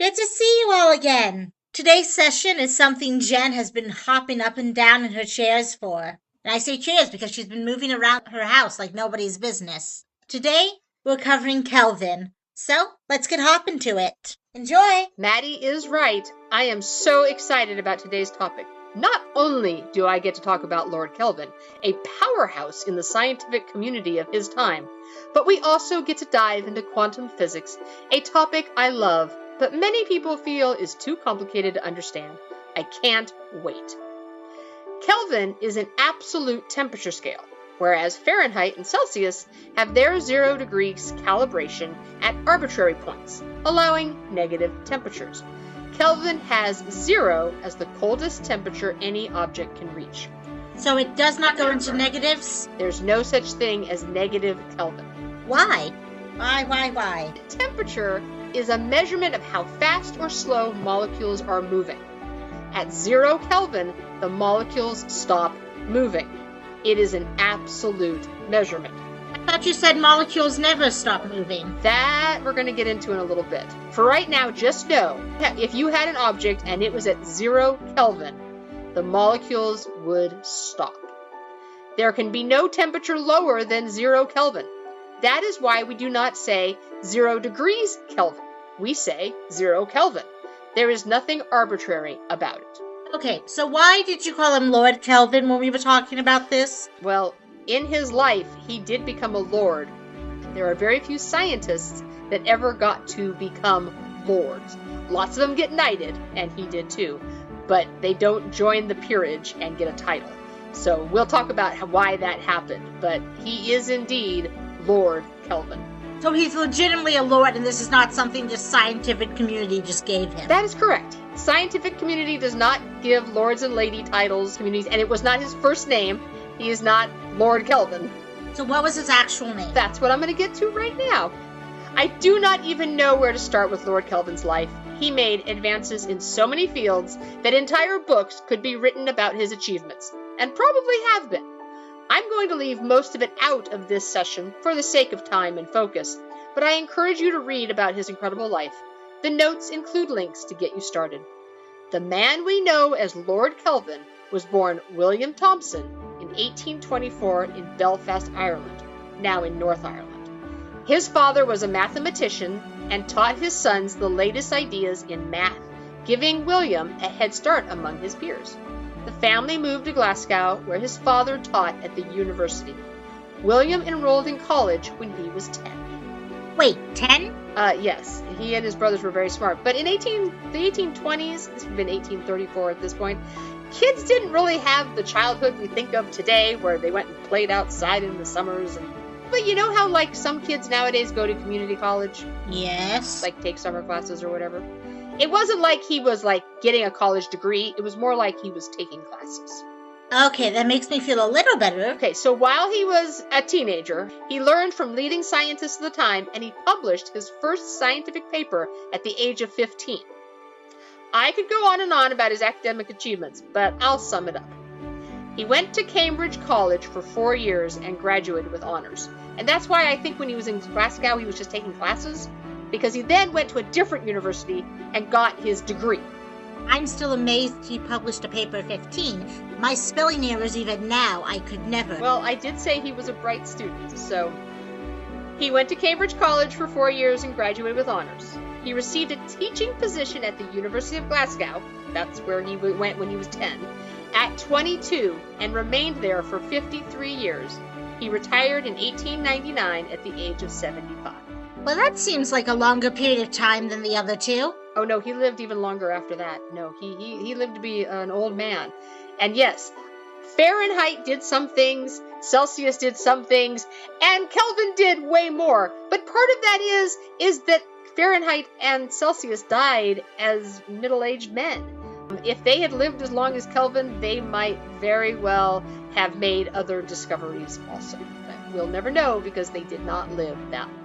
Good to see you all again. Today's session is something Jen has been hopping up and down in her chairs for. And I say chairs because she's been moving around her house like nobody's business. Today, we're covering Kelvin. So, let's get hopping to it. Enjoy! Maddy is right. I am so excited about today's topic. Not only do I get to talk about Lord Kelvin, a powerhouse in the scientific community of his time, but we also get to dive into quantum physics, a topic I love, but many people feel is too complicated to understand. I can't wait. Kelvin is an absolute temperature scale, whereas Fahrenheit and Celsius have their 0 degrees calibration at arbitrary points, allowing negative temperatures. Kelvin has 0 as the coldest temperature any object can reach. So it does not go into negatives? There's no such thing as negative Kelvin. Why? Why? Temperature is a measurement of how fast or slow molecules are moving. At 0 Kelvin, the molecules stop moving. It is an absolute measurement. I thought you said molecules never stop moving. That we're going to get into in a little bit. For right now, just know, if you had an object and it was at 0 Kelvin, the molecules would stop. There can be no temperature lower than 0 Kelvin. That is why we do not say 0 degrees Kelvin. We say 0 Kelvin. There is nothing arbitrary about it. Okay, so why did you call him Lord Kelvin when we were talking about this? Well, in his life, he did become a lord. There are very few scientists that ever got to become lords. Lots of them get knighted, and he did too, but they don't join the peerage and get a title. So we'll talk about why that happened, but he is indeed Lord Kelvin. So he's legitimately a lord, and this is not something the scientific community just gave him. That is correct. Scientific community does not give lords and lady titles communities, and it was not his first name. He is not Lord Kelvin. So what was his actual name? That's what I'm going to get to right now. I do not even know where to start with Lord Kelvin's life. He made advances in so many fields that entire books could be written about his achievements, and probably have been. I'm going to leave most of it out of this session for the sake of time and focus, but I encourage you to read about his incredible life. The notes include links to get you started. The man we know as Lord Kelvin was born William Thomson in 1824 in Belfast, Ireland, now in North Ireland. His father was a mathematician and taught his sons the latest ideas in math, giving William a head start among his peers. The family moved to Glasgow, where his father taught at the university. William enrolled in college when he was 10. Wait, 10? Yes, he and his brothers were very smart. But in the 1820s, this would have been 1834 at this point, kids didn't really have the childhood we think of today, where they went and played outside in the summers. But you know how, like, some kids nowadays go to community college? Yes. Like, take summer classes or whatever? It wasn't like he was, like, getting a college degree. It was more like he was taking classes. Okay, that makes me feel a little better. Okay, so while he was a teenager, he learned from leading scientists of the time, and he published his first scientific paper at the age of 15. I could go on and on about his academic achievements, but I'll sum it up. He went to Cambridge College for 4 years and graduated with honors. And that's why I think when he was in Glasgow, he was just taking classes, because he then went to a different university and got his degree. I'm still amazed he published a paper at 15. My spelling errors even now, I could never. Well, I did say he was a bright student, so he went to Cambridge College for 4 years and graduated with honors. He received a teaching position at the University of Glasgow, that's where he went when he was 10, at 22 and remained there for 53 years. He retired in 1899 at the age of 75. Well, that seems like a longer period of time than the other two. Oh no, he lived even longer after that. No, he lived to be an old man. And yes, Fahrenheit did some things, Celsius did some things, and Kelvin did way more. But part of that is that Fahrenheit and Celsius died as middle-aged men. If they had lived as long as Kelvin, they might very well have made other discoveries also. But we'll never know because they did not live that long.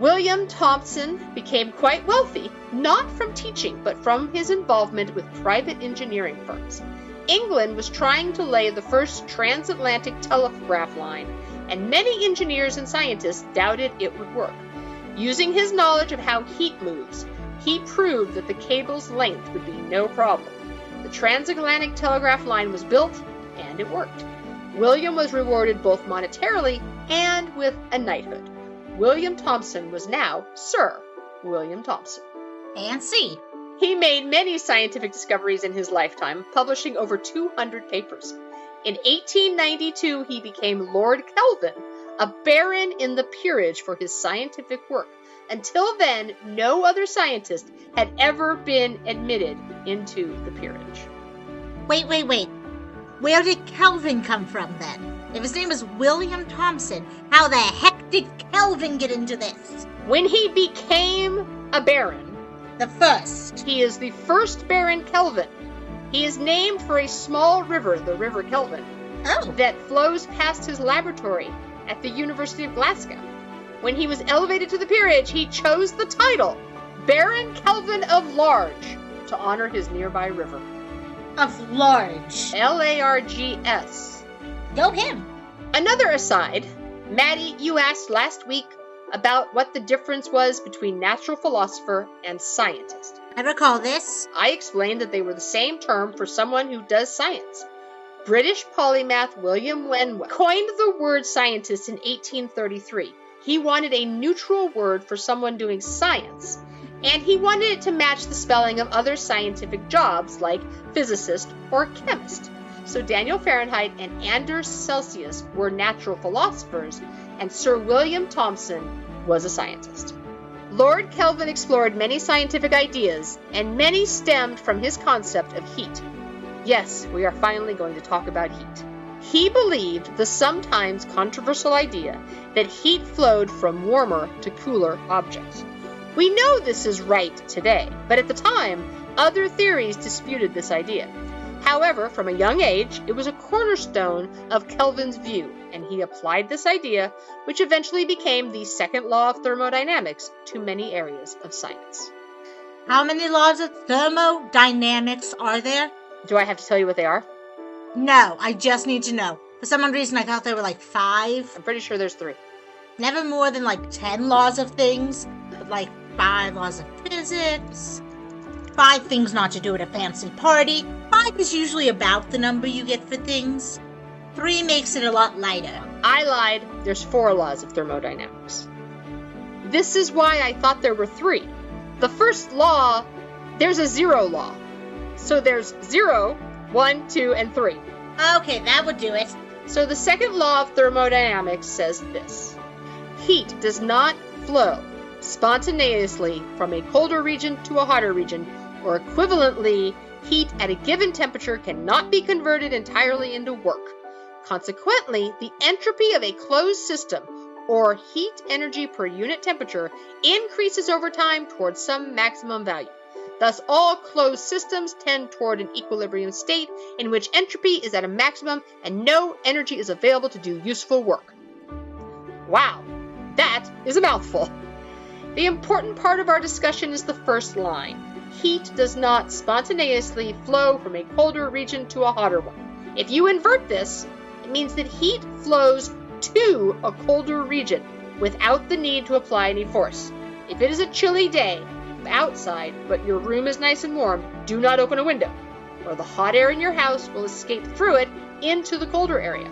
William Thomson became quite wealthy, not from teaching, but from his involvement with private engineering firms. England was trying to lay the first transatlantic telegraph line, and many engineers and scientists doubted it would work. Using his knowledge of how heat moves, He proved that the cable's length would be no problem. The transatlantic telegraph line was built, and it worked. William was rewarded both monetarily and with a knighthood. William Thomson was now Sir William Thomson. Fancy. He made many scientific discoveries in his lifetime, publishing over 200 papers. In 1892, he became Lord Kelvin, a baron in the peerage for his scientific work. Until then, no other scientist had ever been admitted into the peerage. Wait. Where did Kelvin come from then? If his name is William Thomson, how the heck did Kelvin get into this? When he became a baron, The first. he is the first Baron Kelvin. He is named for a small river, the River Kelvin, Oh. that flows past his laboratory at the University of Glasgow. When he was elevated to the peerage, he chose the title Baron Kelvin of Large to honor his nearby river. Of large. Largs. Go him. Another aside, Maddy, you asked last week about what the difference was between natural philosopher and scientist. I recall this. I explained that they were the same term for someone who does science. British polymath William Wenwell coined the word scientist in 1833. He wanted a neutral word for someone doing science, and he wanted it to match the spelling of other scientific jobs like physicist or chemist. So Daniel Fahrenheit and Anders Celsius were natural philosophers, and Sir William Thomson was a scientist. Lord Kelvin explored many scientific ideas, and many stemmed from his concept of heat. Yes, we are finally going to talk about heat. He believed the sometimes controversial idea that heat flowed from warmer to cooler objects. We know this is right today, but at the time, other theories disputed this idea. However, from a young age, it was a cornerstone of Kelvin's view, and he applied this idea, which eventually became the second law of thermodynamics, to many areas of science. How many laws of thermodynamics are there? Do I have to tell you what they are? No, I just need to know. For some reason, I thought there were like 5. I'm pretty sure there's 3. Never more than like 10 laws of things. Like 5 laws of physics. 5 things not to do at a fancy party. 5 is usually about the number you get for things. 3 makes it a lot lighter. I lied. There's 4 laws of thermodynamics. This is why I thought there were 3. The first law, there's a 0 law. So there's 0, 1, 2, and 3. Okay, that would do it. So the second law of thermodynamics says this. Heat does not flow spontaneously from a colder region to a hotter region, or equivalently, heat at a given temperature cannot be converted entirely into work. Consequently, the entropy of a closed system, or heat energy per unit temperature, increases over time towards some maximum value. Thus, all closed systems tend toward an equilibrium state in which entropy is at a maximum and no energy is available to do useful work. Wow, that is a mouthful. The important part of our discussion is the first line. Heat does not spontaneously flow from a colder region to a hotter one. If you invert this, it means that heat flows to a colder region without the need to apply any force. If it is a chilly day outside, but your room is nice and warm, do not open a window, or the hot air in your house will escape through it into the colder area.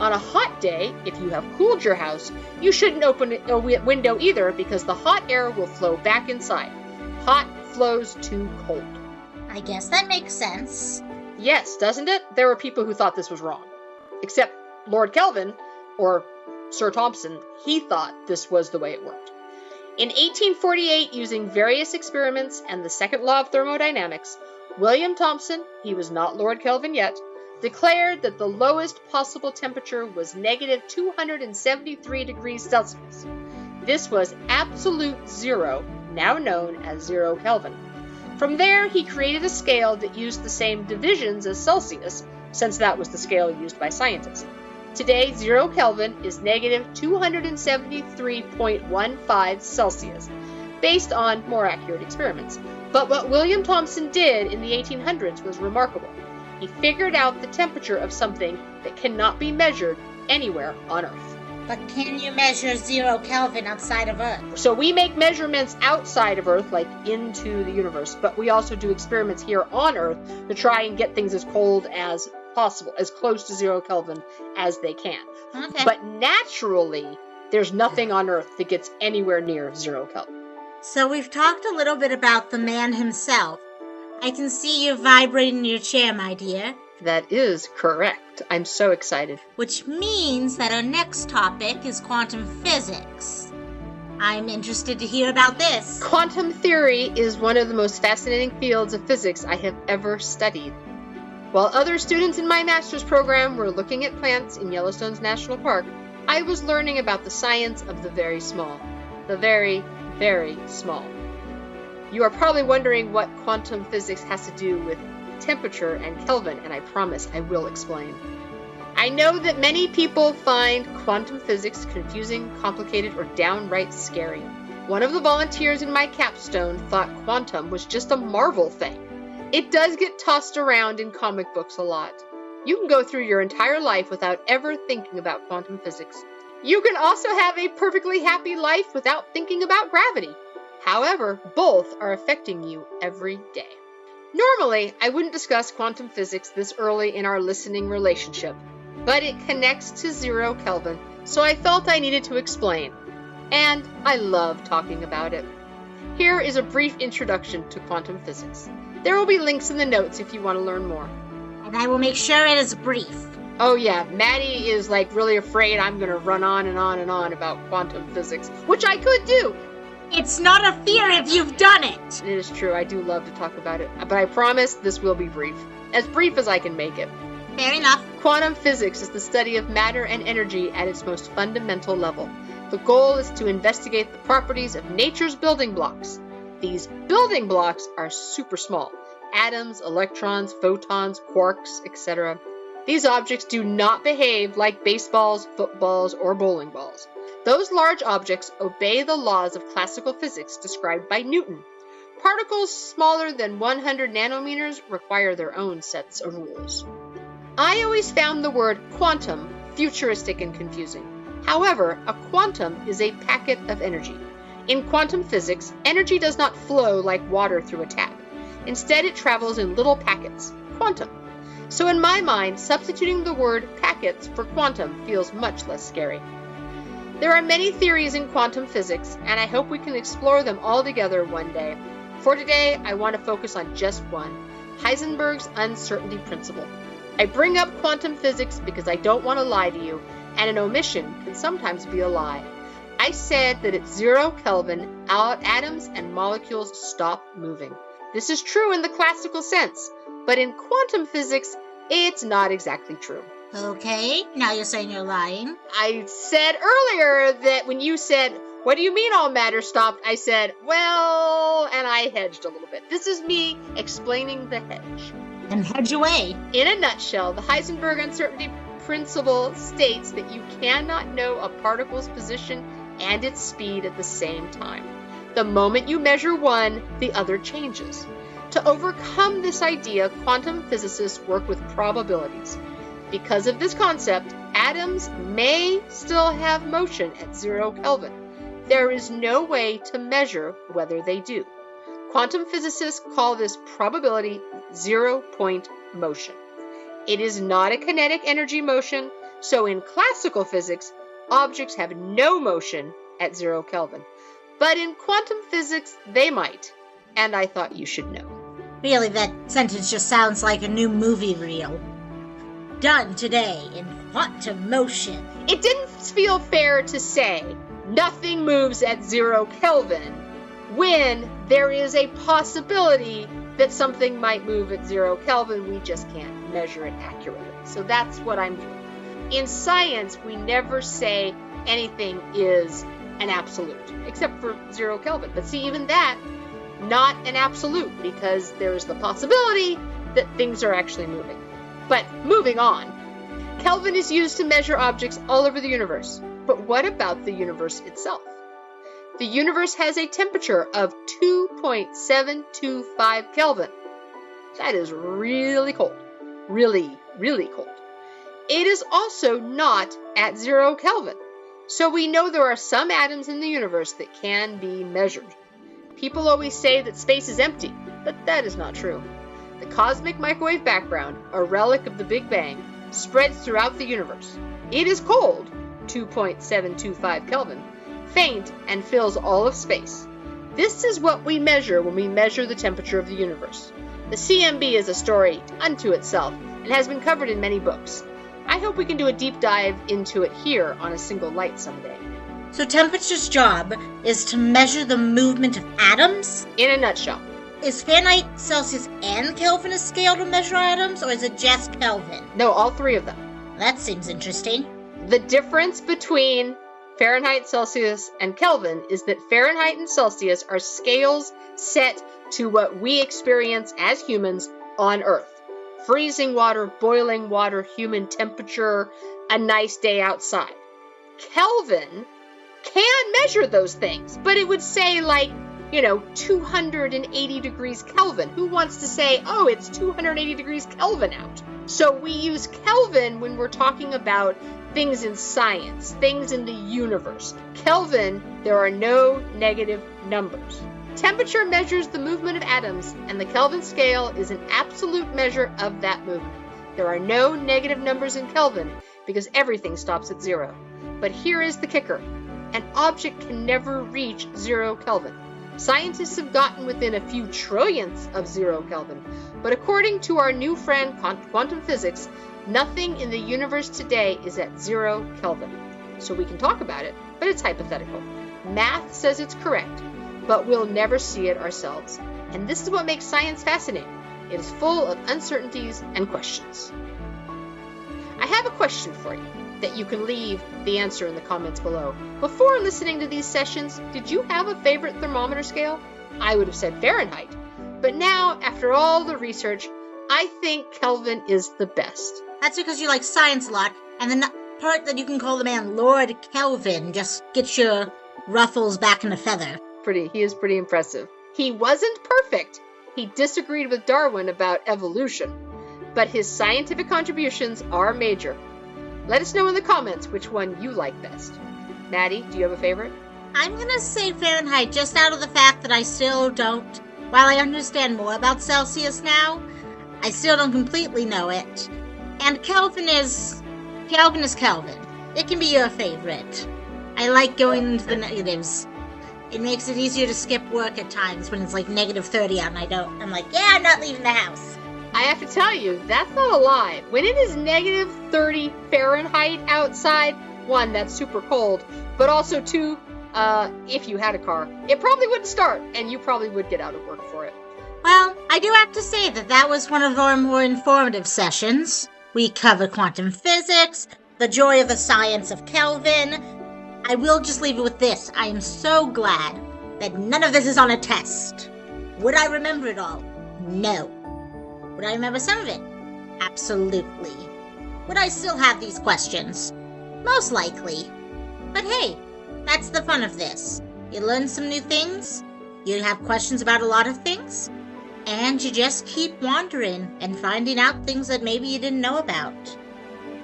On a hot day, if you have cooled your house, you shouldn't open a window either because the hot air will flow back inside. Hot flows to cold. I guess that makes sense. Yes, doesn't it? There were people who thought this was wrong. Except Lord Kelvin, or Sir Thomson, he thought this was the way it worked. In 1848, using various experiments and the second law of thermodynamics, William Thomson, he was not Lord Kelvin yet, declared that the lowest possible temperature was negative 273 degrees Celsius. This was absolute zero, now known as 0 Kelvin. From there, he created a scale that used the same divisions as Celsius, since that was the scale used by scientists. Today, 0 Kelvin is negative 273.15 Celsius, based on more accurate experiments. But what William Thomson did in the 1800s was remarkable. He figured out the temperature of something that cannot be measured anywhere on Earth. But can you measure 0 Kelvin outside of Earth? So we make measurements outside of Earth, like into the universe, but we also do experiments here on Earth to try and get things as cold as possible, as close to 0 Kelvin as they can. Okay. But naturally, there's nothing on Earth that gets anywhere near 0 Kelvin. So we've talked a little bit about the man himself. I can see you vibrating in your chair, my dear. That is correct. I'm so excited. Which means that our next topic is quantum physics. I'm interested to hear about this. Quantum theory is one of the most fascinating fields of physics I have ever studied. While other students in my master's program were looking at plants in Yellowstone's National Park, I was learning about the science of the very small. The very, very small. You are probably wondering what quantum physics has to do with temperature and Kelvin, and I promise I will explain. I know that many people find quantum physics confusing, complicated, or downright scary. One of the volunteers in my capstone thought quantum was just a Marvel thing. It does get tossed around in comic books a lot. You can go through your entire life without ever thinking about quantum physics. You can also have a perfectly happy life without thinking about gravity. However, both are affecting you every day. Normally, I wouldn't discuss quantum physics this early in our listening relationship, but it connects to 0 Kelvin, so I felt I needed to explain. And I love talking about it. Here is a brief introduction to quantum physics. There will be links in the notes if you want to learn more. And I will make sure it is brief. Oh yeah, Maddy is really afraid I'm going to run on and on and on about quantum physics, which I could do. It's not a fear if you've done it. It is true, I do love to talk about it, but I promise this will be brief. As brief as I can make it. Fair enough. Quantum physics is the study of matter and energy at its most fundamental level. The goal is to investigate the properties of nature's building blocks. These building blocks are super small. Atoms, electrons, photons, quarks, etc. These objects do not behave like baseballs, footballs, or bowling balls. Those large objects obey the laws of classical physics described by Newton. Particles smaller than 100 nanometers require their own sets of rules. I always found the word quantum futuristic and confusing. However, a quantum is a packet of energy. In quantum physics, energy does not flow like water through a tap. Instead, it travels in little packets, quantum. So in my mind, substituting the word packets for quantum feels much less scary. There are many theories in quantum physics, and I hope we can explore them all together one day. For today, I want to focus on just one, Heisenberg's uncertainty principle. I bring up quantum physics because I don't want to lie to you, and an omission can sometimes be a lie. I said that at 0 Kelvin, atoms and molecules stop moving. This is true in the classical sense, but in quantum physics, it's not exactly true. Okay, now you're saying you're lying. I said earlier that when you said, "What do you mean all matter stopped?" I said, well, and I hedged a little bit. This is me explaining the hedge. And hedge away. In a nutshell, the Heisenberg uncertainty principle states that you cannot know a particle's position and its speed at the same time. The moment you measure one, the other changes. To overcome this idea, quantum physicists work with probabilities. Because of this concept, atoms may still have motion at 0 Kelvin. There is no way to measure whether they do. Quantum physicists call this probability zero-point motion. It is not a kinetic energy motion, so in classical physics, objects have no motion at 0 Kelvin. But in quantum physics, they might, and I thought you should know. Really, that sentence just sounds like a new movie reel. Done today in quantum motion. It didn't feel fair to say nothing moves at 0 Kelvin when there is a possibility that something might move at 0 Kelvin. We just can't measure it accurately. So that's what I'm doing. In science, we never say anything is an absolute, except for 0 Kelvin. But see, even that, not an absolute, because there's the possibility that things are actually moving. But moving on, Kelvin is used to measure objects all over the universe. But what about the universe itself? The universe has a temperature of 2.725 Kelvin. That is really cold. Really, really cold. It is also not at 0 Kelvin. So we know there are some atoms in the universe that can be measured. People always say that space is empty, but that is not true. The cosmic microwave background, a relic of the Big Bang, spreads throughout the universe. It is cold, 2.725 Kelvin, faint, and fills all of space. This is what we measure when we measure the temperature of the universe. The CMB is a story unto itself and has been covered in many books. I hope we can do a deep dive into it here on a single light someday. So temperature's job is to measure the movement of atoms? In a nutshell. Is Fahrenheit, Celsius, and Kelvin a scale to measure atoms, or is it just Kelvin? No, all three of them. That seems interesting. The difference between Fahrenheit, Celsius, and Kelvin is that Fahrenheit and Celsius are scales set to what we experience as humans on Earth. Freezing water, boiling water, human temperature, a nice day outside. Kelvin can measure those things, but it would say 280 degrees Kelvin. Who wants to say, oh, it's 280 degrees Kelvin out? So we use Kelvin when we're talking about things in science, things in the universe. Kelvin, there are no negative numbers. Temperature measures the movement of atoms, and the Kelvin scale is an absolute measure of that movement. There are no negative numbers in Kelvin because everything stops at 0. But here is the kicker. An object can never reach 0 Kelvin. Scientists have gotten within a few trillionths of 0 Kelvin, but according to our new friend quantum physics, nothing in the universe today is at 0 Kelvin. So we can talk about it, but it's hypothetical. Math says it's correct, but we'll never see it ourselves. And this is what makes science fascinating. It is full of uncertainties and questions. I have a question for you that you can leave the answer in the comments below. Before listening to these sessions, did you have a favorite thermometer scale? I would have said Fahrenheit. But now, after all the research, I think Kelvin is the best. That's because you like science a lot, and the part that you can call the man Lord Kelvin just gets your ruffles back in a feather. He is pretty impressive. He wasn't perfect. He disagreed with Darwin about evolution, but his scientific contributions are major. Let us know in the comments which one you like best. Maddy, do you have a favorite? I'm gonna say Fahrenheit just out of the fact that I still don't, while I understand more about Celsius now, I still don't completely know it. And Kelvin is Kelvin. It can be your favorite. I like going into the negatives. It makes it easier to skip work at times when it's negative 30 out and I'm like, yeah, I'm not leaving the house. I have to tell you, that's not a lie. When it is negative 30 Fahrenheit outside, 1, that's super cold, but also 2, if you had a car, it probably wouldn't start, and you probably would get out of work for it. Well, I do have to say that was one of our more informative sessions. We covered quantum physics, the joy of the science of Kelvin. I will just leave it with this. I am so glad that none of this is on a test. Would I remember it all? No. Would I remember some of it? Absolutely. Would I still have these questions? Most likely. But hey, that's the fun of this. You learn some new things, you have questions about a lot of things, and you just keep wandering and finding out things that maybe you didn't know about.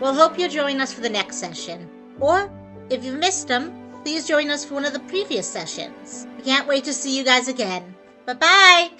We'll hope you'll join us for the next session. Or, if you've missed them, please join us for one of the previous sessions. We can't wait to see you guys again. Bye-bye!